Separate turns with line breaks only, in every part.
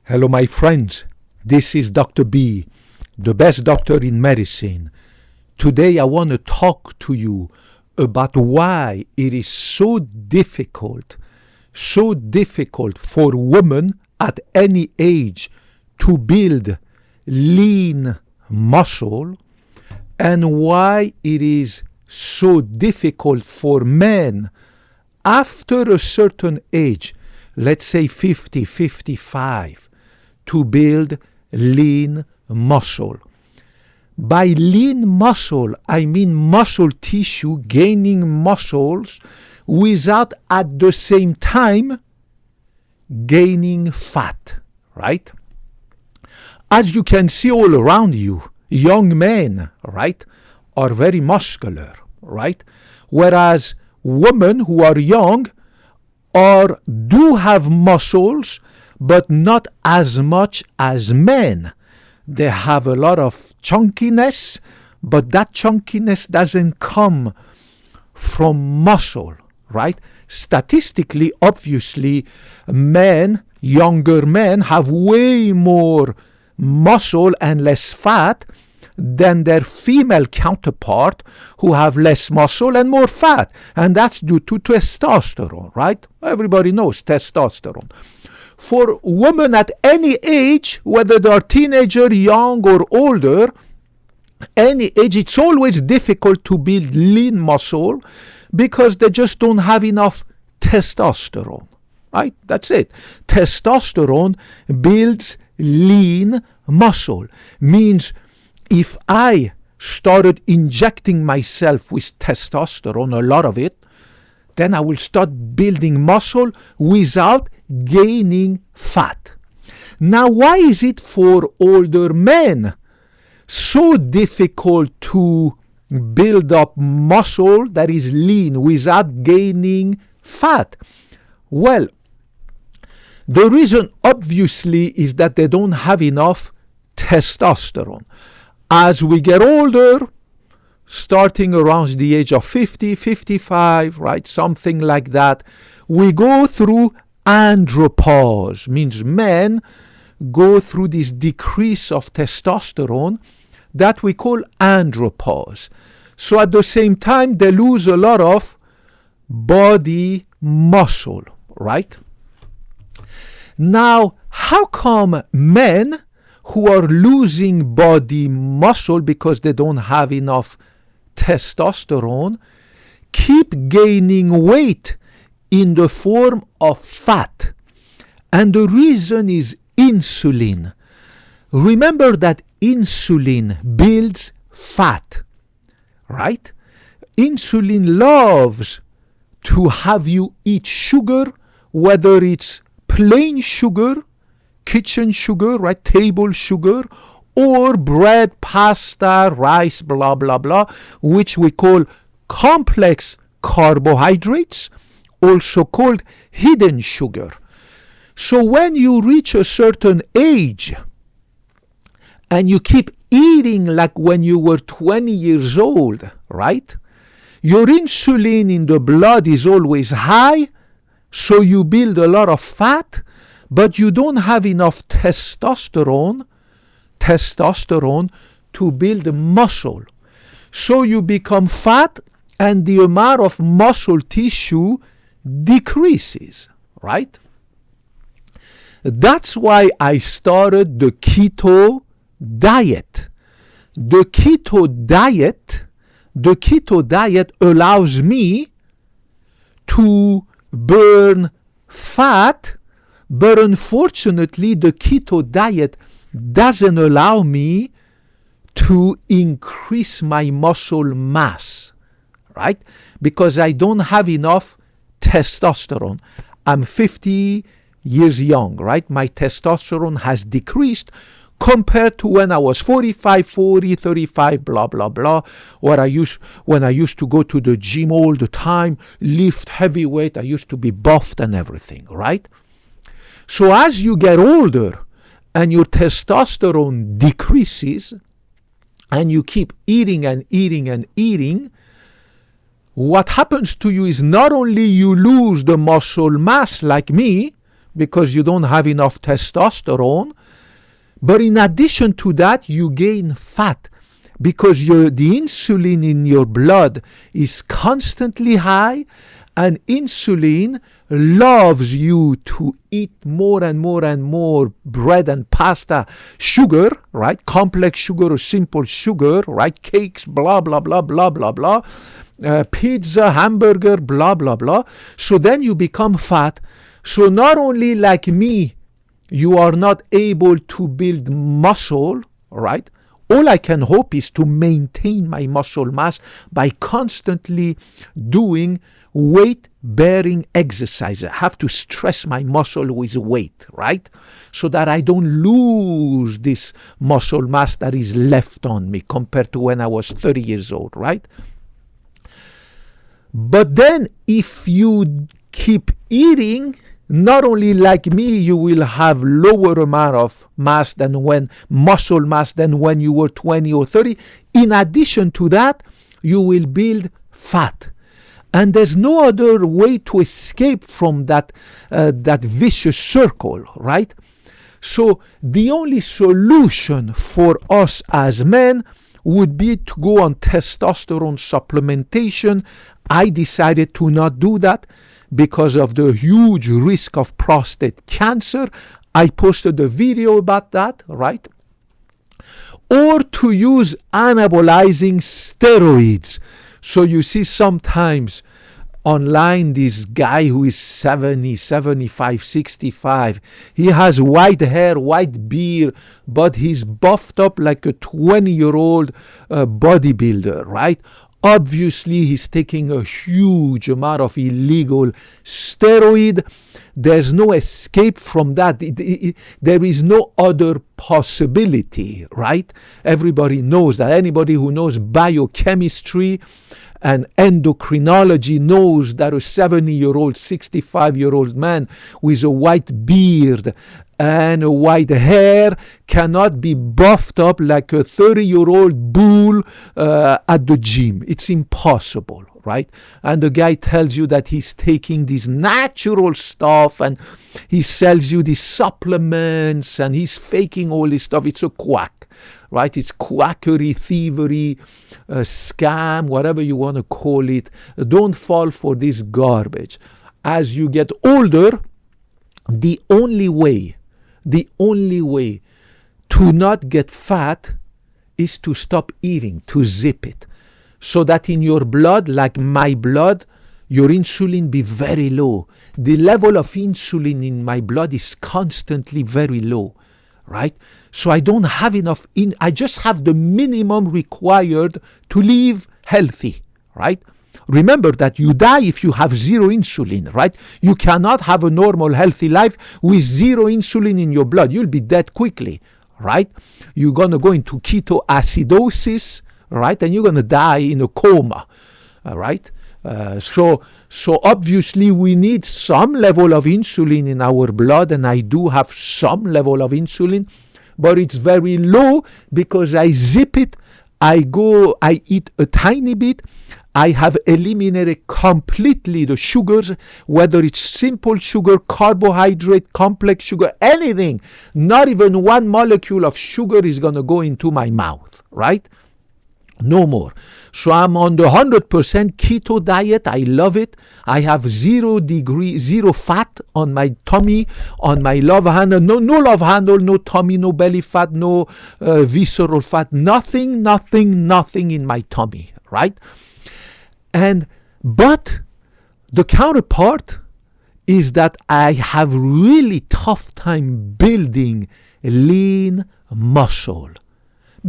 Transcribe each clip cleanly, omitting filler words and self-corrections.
Hello, my friends. This is Dr. B, the best doctor in medicine. Today, I want to talk to you about why it is so difficult for women at any age to build lean muscle, and why it is so difficult for men after a certain age, let's say 50, 55, to build lean muscle. By lean muscle, I mean muscle tissue gaining muscles without at the same time gaining fat, right? As you can see all around you, young men, right, are very muscular, right? Whereas women who are young do have muscles, but not as much as men. They have a lot of chunkiness, but that chunkiness doesn't come from muscle, right? Statistically, obviously, younger men have way more muscle and less fat than their female counterpart who have less muscle and more fat. And that's due to testosterone, right? Everybody knows testosterone. For women at any age, whether they are teenager, young or older, any age, it's always difficult to build lean muscle because they just don't have enough testosterone, right? That's it. Testosterone builds lean muscle. Means if I started injecting myself with testosterone, a lot of it, then I will start building muscle without gaining fat. Now, why is it for older men so difficult to build up muscle that is lean without gaining fat? Well, the reason obviously is that they don't have enough testosterone. As we get older, starting around the age of 50, 55, right, something like that, we go through andropause, means men go through this decrease of testosterone that we call andropause. So at the same time, they lose a lot of body muscle, right? Now, how come men who are losing body muscle because they don't have enough testosterone keep gaining weight in the form of fat? And the reason is insulin. Remember that insulin builds fat, right? Insulin loves to have you eat sugar, whether it's plain sugar, kitchen sugar, right, table sugar, or bread, pasta, rice, blah, blah, blah, which we call complex carbohydrates, also called hidden sugar. So when you reach a certain age and you keep eating like when you were 20 years old, right? Your insulin in the blood is always high, so you build a lot of fat, but you don't have enough testosterone to build muscle. So you become fat and the amount of muscle tissue decreases, right? That's why I started the keto diet. The keto diet allows me to burn fat, but unfortunately the keto diet doesn't allow me to increase my muscle mass, right? Because I don't have enough testosterone. I'm 50 years young, right? My testosterone has decreased compared to when I was 45, 40, 35, blah, blah, blah, when I used to go to the gym all the time, lift heavy weight, I used to be buffed and everything, right? So as you get older and your testosterone decreases and you keep eating and eating and eating, what happens to you is not only you lose the muscle mass like me, because you don't have enough testosterone. But in addition to that, you gain fat because the insulin in your blood is constantly high, and insulin loves you to eat more and more and more bread and pasta, sugar, right? Complex sugar or simple sugar, right? Cakes, blah, blah, blah, blah, blah, blah. Pizza, hamburger, blah, blah, blah. So then you become fat. So not only like me, you are not able to build muscle, right? All I can hope is to maintain my muscle mass by constantly doing weight-bearing exercise. I have to stress my muscle with weight, right? So that I don't lose this muscle mass that is left on me compared to when I was 30 years old, right? But then if you keep eating, not only like me, you will have lower amount of mass than muscle mass than when you were 20 or 30. In addition to that, you will build fat. And there's no other way to escape from that vicious circle, right? So the only solution for us as men would be to go on testosterone supplementation. I decided to not do that because of the huge risk of prostate cancer. I posted a video about that, right? Or to use anabolizing steroids. So you see sometimes online this guy who is 70, 75, 65. He has white hair, white beard, but he's buffed up like a 20-year-old bodybuilder, right? Obviously, he's taking a huge amount of illegal steroid. There's no escape from that. There is no other possibility, right? Everybody knows that. Anybody who knows biochemistry and endocrinology knows that a 70-year-old, 65-year-old man with a white beard and a white hair cannot be buffed up like a 30-year-old bull at the gym. It's impossible, right? And the guy tells you that he's taking this natural stuff and he sells you these supplements and he's faking all this stuff. It's a quack, right? It's quackery, thievery, scam, whatever you want to call it. Don't fall for this garbage. As you get older, the only way to not get fat is to stop eating, to zip it, so that in your blood, like my blood, your insulin be very low. The level of insulin in my blood is constantly very low, right? So I don't have enough, I just have the minimum required to live healthy, right? Remember that you die if you have zero insulin, right? You cannot have a normal, healthy life with zero insulin in your blood. You'll be dead quickly, right? You're going to go into ketoacidosis, right? And you're going to die in a coma, right? So obviously we need some level of insulin in our blood, and I do have some level of insulin, but it's very low because I zip it. I eat a tiny bit. I have eliminated completely the sugars, whether it's simple sugar, carbohydrate, complex sugar, anything. Not even one molecule of sugar is going to go into my mouth, right? No more. So I'm on the 100% keto diet. I love it. I have 0 fat on my tummy, on my love handle. No love handle, no tummy, no belly fat, no visceral fat. Nothing in my tummy, right? But the counterpart is that I have really tough time building lean muscle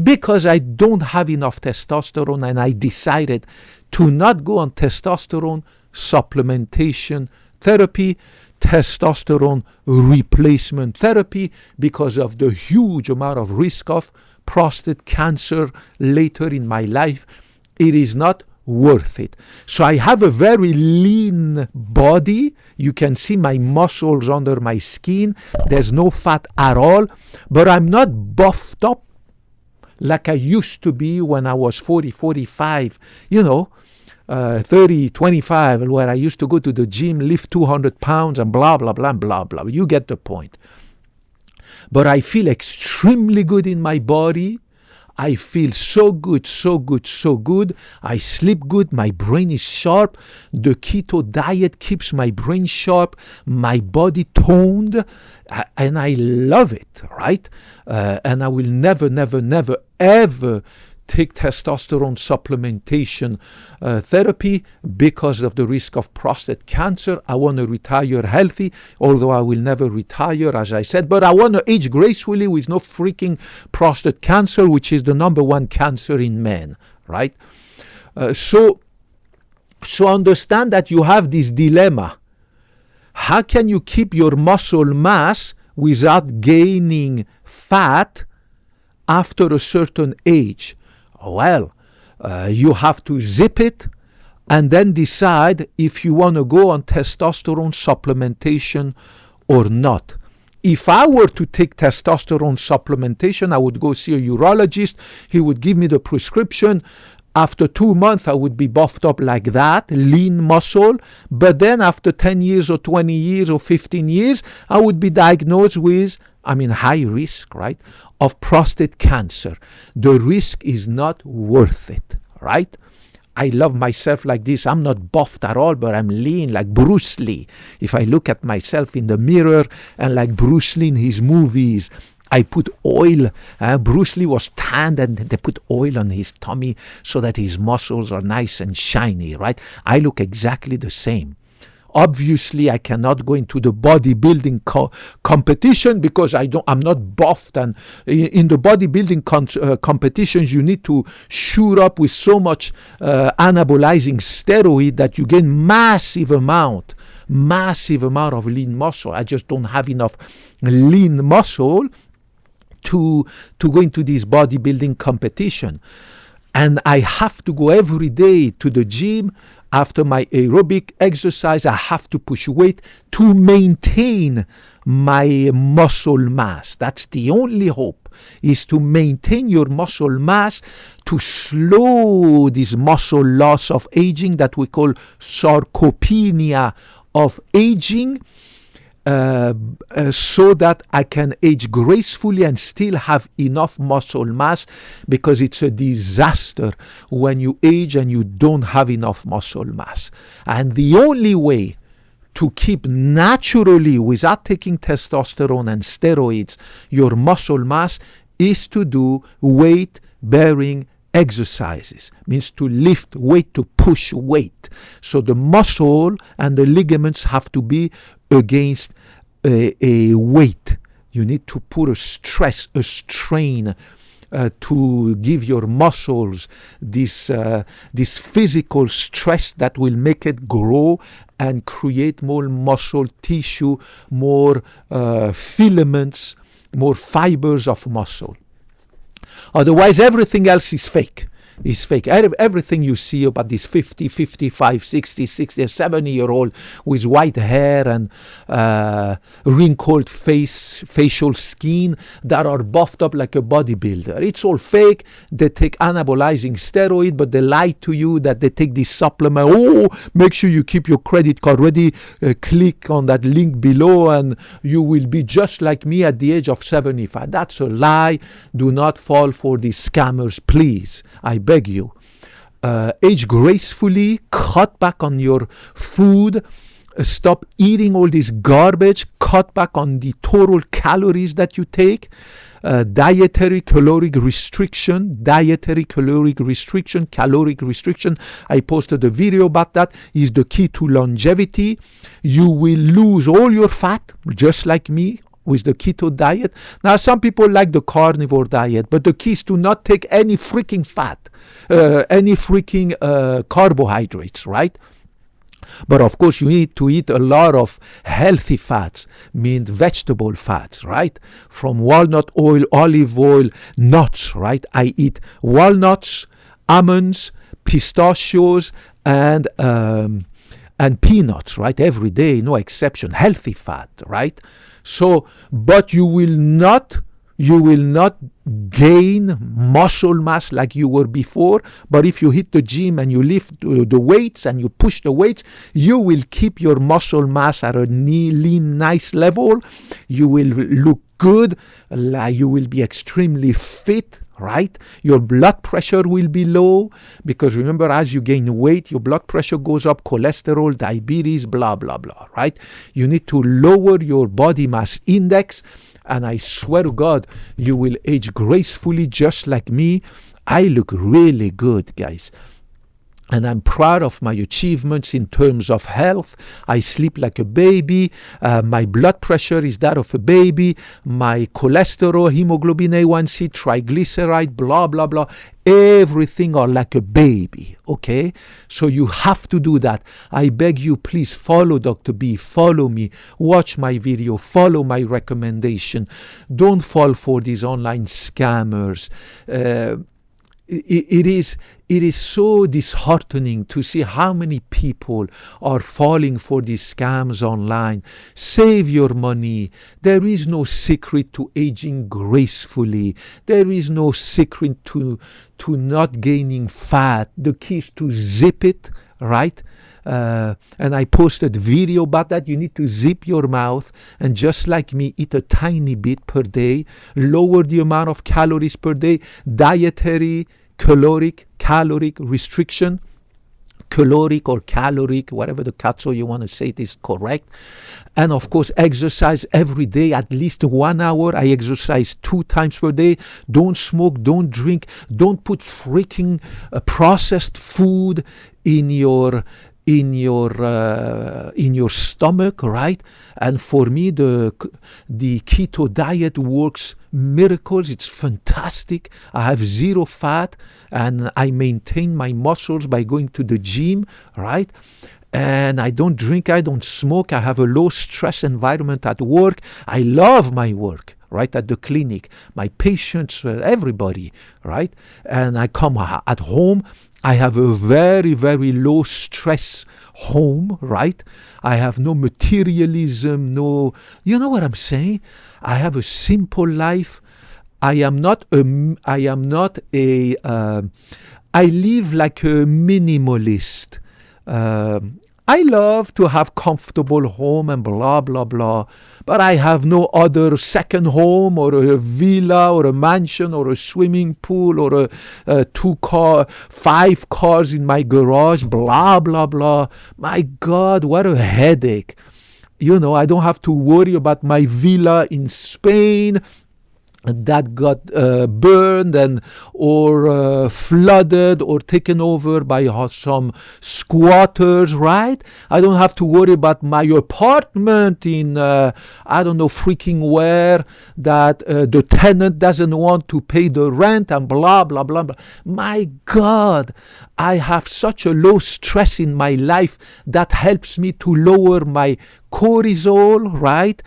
because I don't have enough testosterone, and I decided to not go on testosterone supplementation therapy, testosterone replacement therapy, because of the huge amount of risk of prostate cancer later in my life. It is not worth it. So I have a very lean body. You can see my muscles under my skin. There's no fat at all, but I'm not buffed up like I used to be when I was 40, 45. You know, 30, 25, where I used to go to the gym, lift 200 pounds and blah, blah, blah, blah, blah. You get the point. But I feel extremely good in my body. I feel so good, so good, so good. I sleep good. My brain is sharp. The keto diet keeps my brain sharp, my body toned, and I love it, right? And I will never, never, never, ever take testosterone supplementation therapy because of the risk of prostate cancer. I want to retire healthy, although I will never retire, as I said, but I want to age gracefully with no freaking prostate cancer, which is the number one cancer in men, right? So understand that you have this dilemma. How can you keep your muscle mass without gaining fat after a certain age? Well, you have to zip it and then decide if you want to go on testosterone supplementation or not. If I were to take testosterone supplementation, I would go see a urologist. He would give me the prescription. After 2 months, I would be buffed up like that, lean muscle. But then after 10 years or 20 years or 15 years, I would be diagnosed with, high risk, right, of prostate cancer. The risk is not worth it, right? I love myself like this. I'm not buffed at all, but I'm lean like Bruce Lee. If I look at myself in the mirror and like Bruce Lee in his movies, I put oil. Bruce Lee was tanned and they put oil on his tummy so that his muscles are nice and shiny, right? I look exactly the same. Obviously, I cannot go into the bodybuilding competition because I'm not buffed. And in the bodybuilding competitions, you need to shoot up with so much anabolizing steroid that you gain massive amount of lean muscle. I just don't have enough lean muscle to go into this bodybuilding competition. And I have to go every day to the gym. After my aerobic exercise, I have to push weight to maintain my muscle mass. That's the only hope, is to maintain your muscle mass, to slow this muscle loss of aging that we call sarcopenia of aging, so that I can age gracefully and still have enough muscle mass, because it's a disaster when you age and you don't have enough muscle mass. And the only way to keep naturally, without taking testosterone and steroids, your muscle mass is to do weight-bearing exercises. Means to lift weight, to push weight. So the muscle and the ligaments have to be against a weight. You need to put a stress, a strain, to give your muscles this physical stress that will make it grow and create more muscle tissue, more filaments, more fibers of muscle. Otherwise, everything else is fake. Everything you see about this 50, 55, 60, 70-year-old with white hair and wrinkled facial skin that are buffed up like a bodybuilder. It's all fake. They take anabolizing steroid, but they lie to you that they take this supplement. Oh, make sure you keep your credit card ready. Click on that link below and you will be just like me at the age of 75. That's a lie. Do not fall for these scammers, please. I beg you. Age gracefully, cut back on your food, stop eating all this garbage, cut back on the total calories that you take, dietary caloric restriction, caloric restriction. I posted a video about that, is the key to longevity. You will lose all your fat, just like me, with the keto diet. Now, some people like the carnivore diet, but the key is to not take any freaking fat, any freaking carbohydrates, right? But of course, you need to eat a lot of healthy fats, means vegetable fats, right? From walnut oil, olive oil, nuts, right? I eat walnuts, almonds, pistachios, and peanuts, right? Every day, no exception. Healthy fat, right? So, but you will not You will not gain muscle mass like you were before, but if you hit the gym and you lift the weights and you push the weights, you will keep your muscle mass at a lean, nice level. You will look good, you will be extremely fit, right? Your blood pressure will be low, because remember, as you gain weight, your blood pressure goes up, cholesterol, diabetes, blah, blah, blah, right? You need to lower your body mass index, and I swear to God, you will age gracefully just like me. I look really good, guys. And I'm proud of my achievements in terms of health. I sleep like a baby. My blood pressure is that of a baby. My cholesterol, hemoglobin A1C, triglyceride, blah, blah, blah. Everything are like a baby, okay? So you have to do that. I beg you, please follow Dr. B. Follow me. Watch my video. Follow my recommendation. Don't fall for these online scammers. It is so disheartening to see how many people are falling for these scams online. Save your money. There is no secret to aging gracefully. There is no secret to not gaining fat. The key is to zip it, right? And I posted video about that. You need to zip your mouth and, just like me, eat a tiny bit per day. Lower the amount of calories per day. Dietary, caloric restriction. Caloric or caloric, whatever the katso you want to say it is correct. And of course, exercise every day, at least 1 hour. I exercise 2 times per day. Don't smoke, don't drink, don't put freaking processed food in your stomach, right? And for me, the keto diet works miracles. It's fantastic. I have 0 fat, and I maintain my muscles by going to the gym, right? And I don't drink, I don't smoke. I have a low stress environment at work. I love my work, right, at the clinic, my patients, everybody, right? And I come at home. I have a very, very low stress home, right? I have no materialism, you know what I'm saying? I have a simple life. I live like a minimalist. I love to have comfortable home and blah, blah, blah. But I have no other second home or a villa or a mansion or a swimming pool or a 5 cars in my garage, blah, blah, blah. My God, what a headache. You know, I don't have to worry about my villa in Spain that got burned or flooded or taken over by some squatters, right? I don't have to worry about my apartment in I don't know freaking where, that the tenant doesn't want to pay the rent and blah, blah, blah, blah. My God, I have such a low stress in my life that helps me to lower my cortisol, right?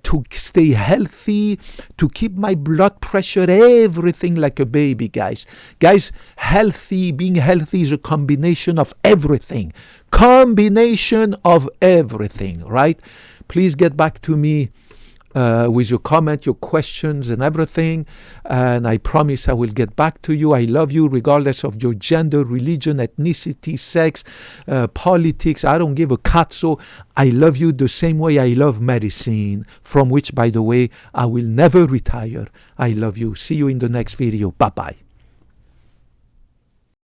To stay healthy, to keep my blood pressure, everything like a baby, guys. Guys, being healthy is a combination of everything. Right? Please get back to me with your comment, your questions and everything, and I promise I will get back to you. I love you regardless of your gender, religion, ethnicity, sex, politics. I don't give a katso. I love you the same way I love medicine, from which, by the way, I will never retire. I love you. See you in the next video. Bye-bye.